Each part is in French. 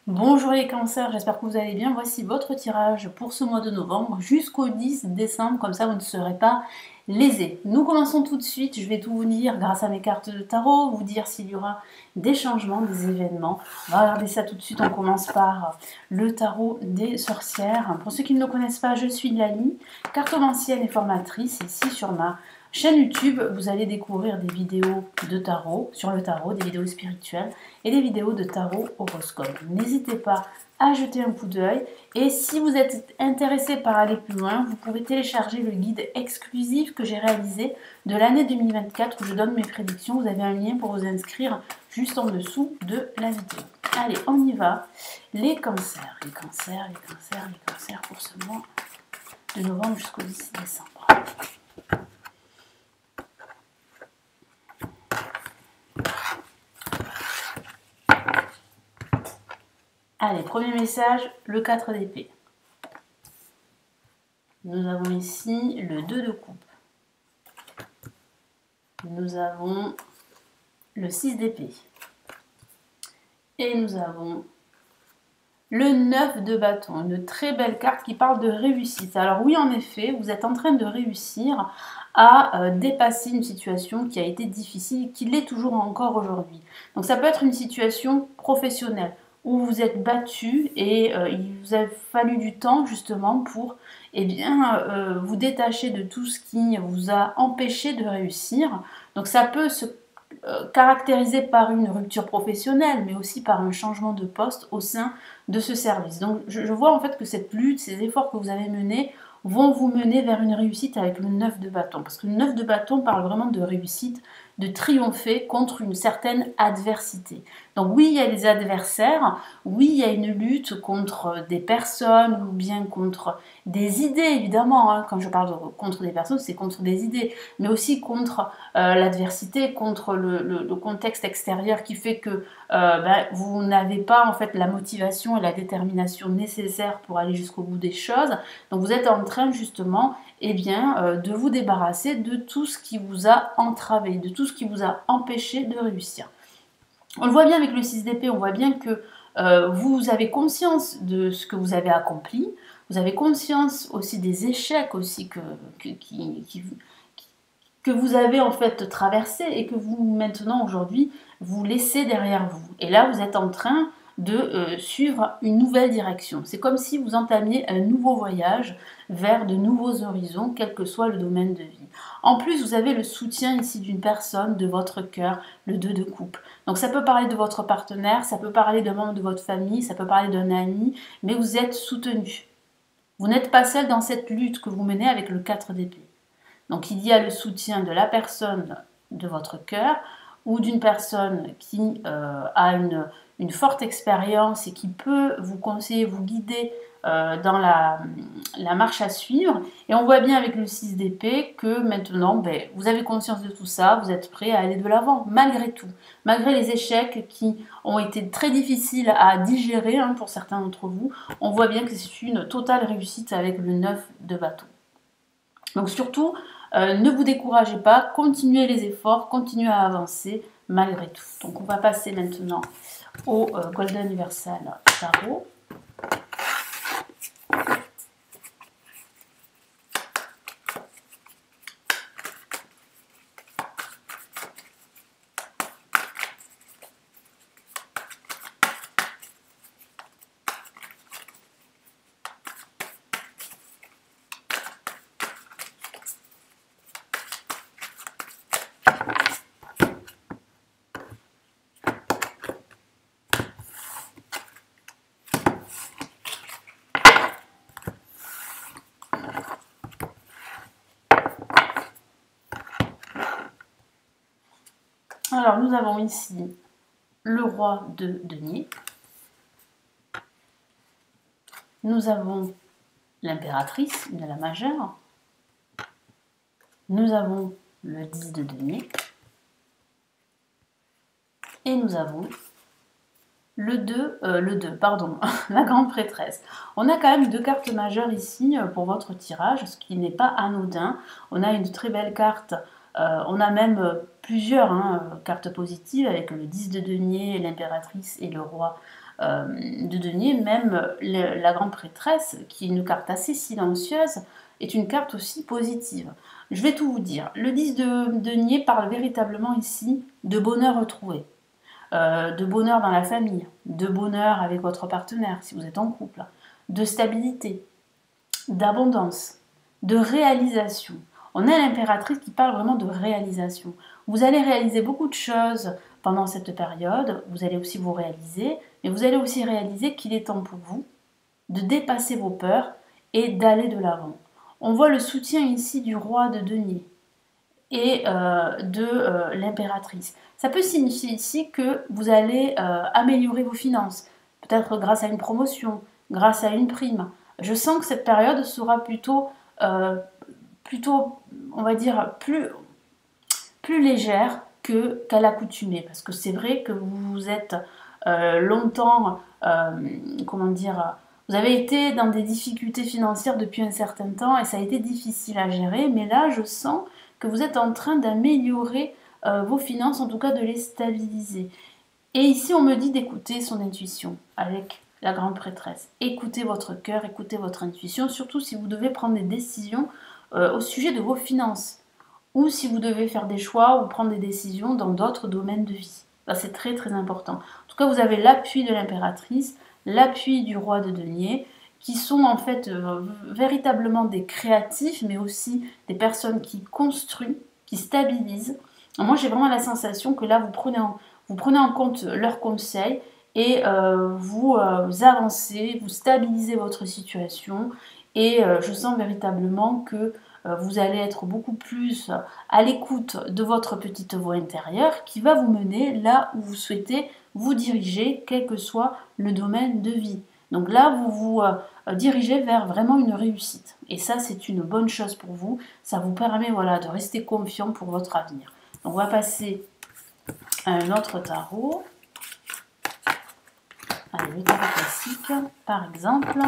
Bonjour les cancers, j'espère que vous allez bien. Voici votre tirage pour ce mois de novembre jusqu'au 10 décembre, comme ça vous ne serez pas lésés. Nous commençons tout de suite, je vais tout vous dire grâce à mes cartes de tarot, vous dire s'il y aura des changements, des événements. On va regarder ça tout de suite, on commence par le tarot des sorcières. Pour ceux qui ne me connaissent pas, je suis Lali, cartomancienne et formatrice ici sur ma chaîne YouTube. Vous allez découvrir des vidéos de tarot, sur le tarot, des vidéos spirituelles et des vidéos de tarot horoscope. N'hésitez pas à jeter un coup d'œil et si vous êtes intéressé par aller plus loin, vous pouvez télécharger le guide exclusif que j'ai réalisé de l'année 2024 où je donne mes prédictions. Vous avez un lien pour vous inscrire juste en dessous de la vidéo. Allez, on y va. Les cancers pour ce mois de novembre jusqu'au 10 décembre. Allez, premier message, le 4 d'épée. Nous avons ici le 2 de coupe. Nous avons le 6 d'épée. Et nous avons le 9 de bâton, une très belle carte qui parle de réussite. Alors oui, en effet, vous êtes en train de réussir à dépasser une situation qui a été difficile, qui l'est toujours encore aujourd'hui. Donc ça peut être une situation professionnelle où vous êtes battu et il vous a fallu du temps justement pour vous détacher de tout ce qui vous a empêché de réussir. Donc ça peut se caractérisé par une rupture professionnelle, mais aussi par un changement de poste au sein de ce service. Donc je vois en fait que cette lutte, ces efforts que vous avez menés vont vous mener vers une réussite avec le 9 de bâton. Parce que le 9 de bâton parle vraiment de réussite, de triompher contre une certaine adversité. Donc oui, il y a des adversaires, oui, il y a une lutte contre des personnes ou bien contre des idées, évidemment. Hein. Quand je parle contre des personnes, c'est contre des idées, mais aussi contre l'adversité, contre le contexte extérieur qui fait que vous n'avez pas en fait la motivation et la détermination nécessaires pour aller jusqu'au bout des choses. Donc vous êtes en train justement de vous débarrasser de tout ce qui vous a entravé, de tout ce qui vous a empêché de réussir. On le voit bien avec le 6 d'épée, on voit bien que vous avez conscience de ce que vous avez accompli, vous avez conscience aussi des échecs aussi que vous avez en fait traversé et que vous maintenant aujourd'hui vous laissez derrière vous. Et là vous êtes en train de suivre une nouvelle direction. C'est comme si vous entamiez un nouveau voyage vers de nouveaux horizons, quel que soit le domaine de vie. En plus, vous avez le soutien ici d'une personne, de votre cœur, le 2 de coupe. Donc ça peut parler de votre partenaire, ça peut parler d'un membre de votre famille, ça peut parler d'un ami, mais vous êtes soutenu. Vous n'êtes pas seul dans cette lutte que vous menez avec le 4 d'épée. Donc il y a le soutien de la personne de votre cœur ou d'une personne qui a une forte expérience et qui peut vous conseiller, vous guider dans la marche à suivre. Et on voit bien avec le 6 d'épée que maintenant, vous avez conscience de tout ça, vous êtes prêt à aller de l'avant, malgré tout. Malgré les échecs qui ont été très difficiles à digérer pour certains d'entre vous, on voit bien que c'est une totale réussite avec le 9 de bâton. Donc surtout, ne vous découragez pas, continuez les efforts, continuez à avancer malgré tout. Donc on va passer maintenant au Golden Universal Tarot. Alors nous avons ici le roi de denier. Nous avons l'impératrice, la majeure. Nous avons le 10 de denier. Et nous avons le 2, la grande prêtresse. On a quand même deux cartes majeures ici pour votre tirage, ce qui n'est pas anodin. On a une très belle carte, on a même plusieurs cartes positives avec le 10 de denier, l'impératrice et le roi de denier, même la grande prêtresse, qui est une carte assez silencieuse, est une carte aussi positive. Je vais tout vous dire. Le 10 de denier parle véritablement ici de bonheur retrouvé, de bonheur dans la famille, de bonheur avec votre partenaire si vous êtes en couple, de stabilité, d'abondance, de réalisation. On a l'impératrice qui parle vraiment de réalisation. Vous allez réaliser beaucoup de choses pendant cette période, vous allez aussi vous réaliser, mais vous allez aussi réaliser qu'il est temps pour vous de dépasser vos peurs et d'aller de l'avant. On voit le soutien ici du roi de denier et de l'impératrice. Ça peut signifier ici que vous allez améliorer vos finances, peut-être grâce à une promotion, grâce à une prime. Je sens que cette période sera plutôt, on va dire, plus légère qu'à l'accoutumée, parce que c'est vrai que vous êtes longtemps, comment dire, vous avez été dans des difficultés financières depuis un certain temps et ça a été difficile à gérer, mais là je sens que vous êtes en train d'améliorer vos finances, en tout cas de les stabiliser. Et ici on me dit d'écouter son intuition avec la grande prêtresse. Écoutez votre cœur, écoutez votre intuition, surtout si vous devez prendre des décisions au sujet de vos finances ou si vous devez faire des choix ou prendre des décisions dans d'autres domaines de vie. Ça, c'est très très important. En tout cas, vous avez l'appui de l'impératrice, l'appui du roi de denier, qui sont en fait véritablement des créatifs, mais aussi des personnes qui construisent, qui stabilisent. Alors moi, j'ai vraiment la sensation que là, vous prenez en compte leurs conseils et vous avancez, vous stabilisez votre situation. Et je sens véritablement que vous allez être beaucoup plus à l'écoute de votre petite voix intérieure qui va vous mener là où vous souhaitez vous diriger, quel que soit le domaine de vie. Donc là, vous vous dirigez vers vraiment une réussite. Et ça, c'est une bonne chose pour vous. Ça vous permet voilà, de rester confiant pour votre avenir. Donc on va passer à un autre tarot. Allez, le tarot classique, par exemple.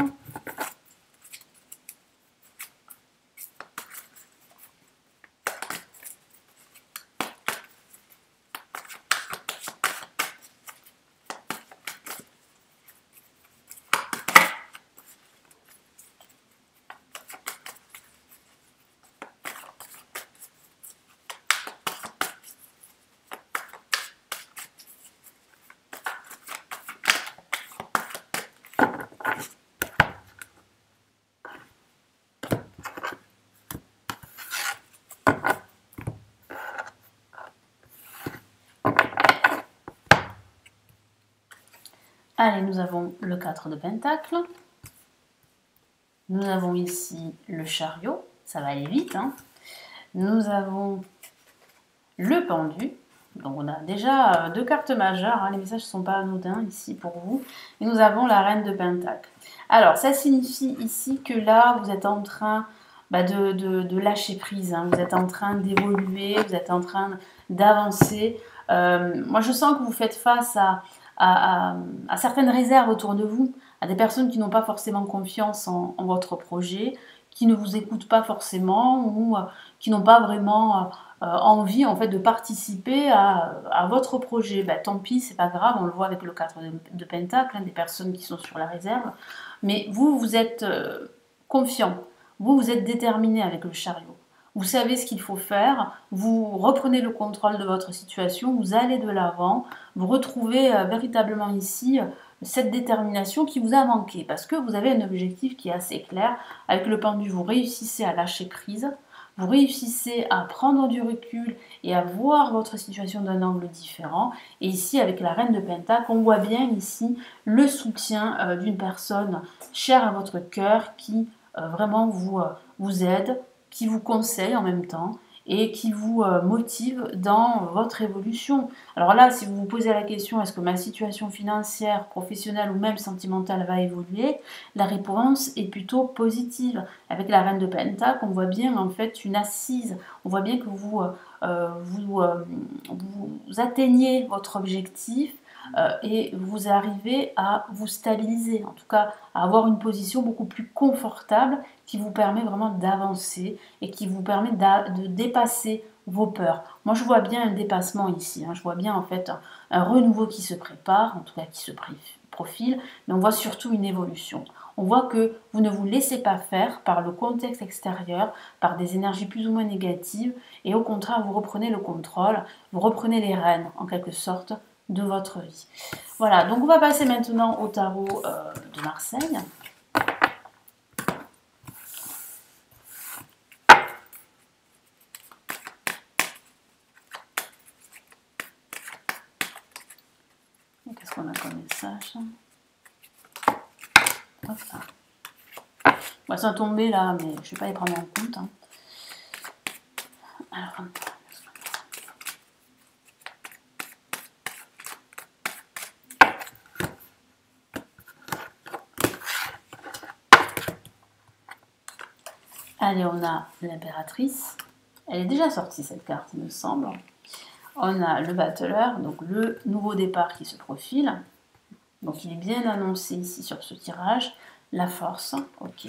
Allez, nous avons le 4 de Pentacle. Nous avons ici le chariot. Ça va aller vite. Hein. Nous avons le pendu. Donc on a déjà deux cartes majeures. Hein. Les messages ne sont pas anodins ici pour vous. Et nous avons la reine de Pentacle. Alors, ça signifie ici que là, vous êtes en train de lâcher prise. Hein. Vous êtes en train d'évoluer. Vous êtes en train d'avancer. Moi, je sens que vous faites face à certaines réserves autour de vous, à des personnes qui n'ont pas forcément confiance en votre projet, qui ne vous écoutent pas forcément ou qui n'ont pas vraiment envie en fait de participer à votre projet. Ben, tant pis, c'est pas grave, on le voit avec le 4 de Pentacle, hein, des personnes qui sont sur la réserve, mais vous, vous êtes confiant, vous êtes déterminé avec le chariot. Vous savez ce qu'il faut faire, vous reprenez le contrôle de votre situation, vous allez de l'avant, vous retrouvez véritablement ici cette détermination qui vous a manqué parce que vous avez un objectif qui est assez clair. Avec le pendu, vous réussissez à lâcher prise, vous réussissez à prendre du recul et à voir votre situation d'un angle différent. Et ici, avec la reine de Pentacle, on voit bien ici le soutien d'une personne chère à votre cœur qui vraiment vous aide, qui vous conseille en même temps et qui vous motive dans votre évolution. Alors là, si vous vous posez la question, est-ce que ma situation financière, professionnelle ou même sentimentale va évoluer? La réponse est plutôt positive. Avec la reine de Pentacle, on voit bien en fait une assise. On voit bien que vous atteignez votre objectif et vous arrivez à vous stabiliser, en tout cas à avoir une position beaucoup plus confortable qui vous permet vraiment d'avancer et qui vous permet de dépasser vos peurs. Moi je vois bien un dépassement ici, hein. Je vois bien en fait un renouveau qui se prépare, en tout cas qui se profile, mais on voit surtout une évolution. On voit que vous ne vous laissez pas faire par le contexte extérieur, par des énergies plus ou moins négatives, et au contraire, vous reprenez le contrôle, vous reprenez les rênes, en quelque sorte, de votre vie. Voilà, donc on va passer maintenant au tarot de Marseille. Qu'est-ce qu'on a comme message? Bon, ça a tombé là, mais je ne vais pas les prendre en compte. Hein. Alors, allez, on a l'impératrice. Elle est déjà sortie cette carte, il me semble. On a le battleur, donc le nouveau départ qui se profile. Donc il est bien annoncé ici sur ce tirage. La force, ok.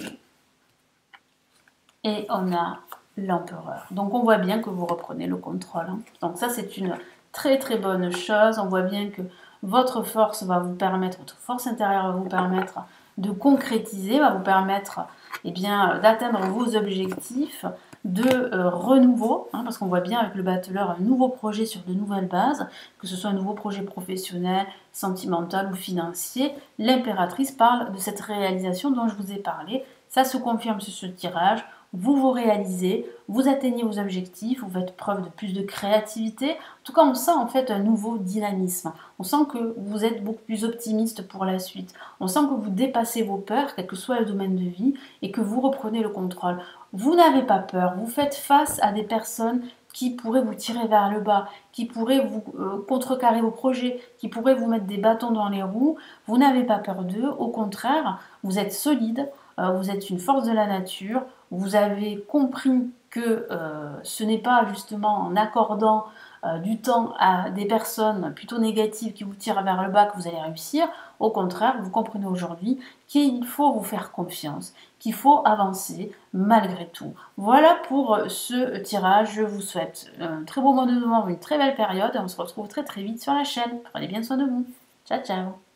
Et on a l'empereur. Donc on voit bien que vous reprenez le contrôle. Hein. Donc ça c'est une très très bonne chose. On voit bien que votre force va vous permettre, votre force intérieure va vous permettre de concrétiser, va vous permettre d'atteindre vos objectifs de renouveau, hein, parce qu'on voit bien avec le battleur un nouveau projet sur de nouvelles bases, que ce soit un nouveau projet professionnel, sentimental ou financier. L'impératrice parle de cette réalisation dont je vous ai parlé. Ça se confirme sur ce tirage. Vous vous réalisez, vous atteignez vos objectifs, vous faites preuve de plus de créativité. En tout cas, on sent en fait un nouveau dynamisme. On sent que vous êtes beaucoup plus optimiste pour la suite. On sent que vous dépassez vos peurs, quel que soit le domaine de vie, et que vous reprenez le contrôle. Vous n'avez pas peur, vous faites face à des personnes qui pourraient vous tirer vers le bas, qui pourraient vous contrecarrer vos projets, qui pourraient vous mettre des bâtons dans les roues. Vous n'avez pas peur d'eux, au contraire, vous êtes solide, vous êtes une force de la nature, vous avez compris que ce n'est pas justement en accordant du temps à des personnes plutôt négatives qui vous tirent vers le bas que vous allez réussir. Au contraire, vous comprenez aujourd'hui qu'il faut vous faire confiance, qu'il faut avancer malgré tout. Voilà pour ce tirage. Je vous souhaite un très beau mois de novembre, une très belle période et on se retrouve très très vite sur la chaîne. Prenez bien soin de vous. Ciao, ciao.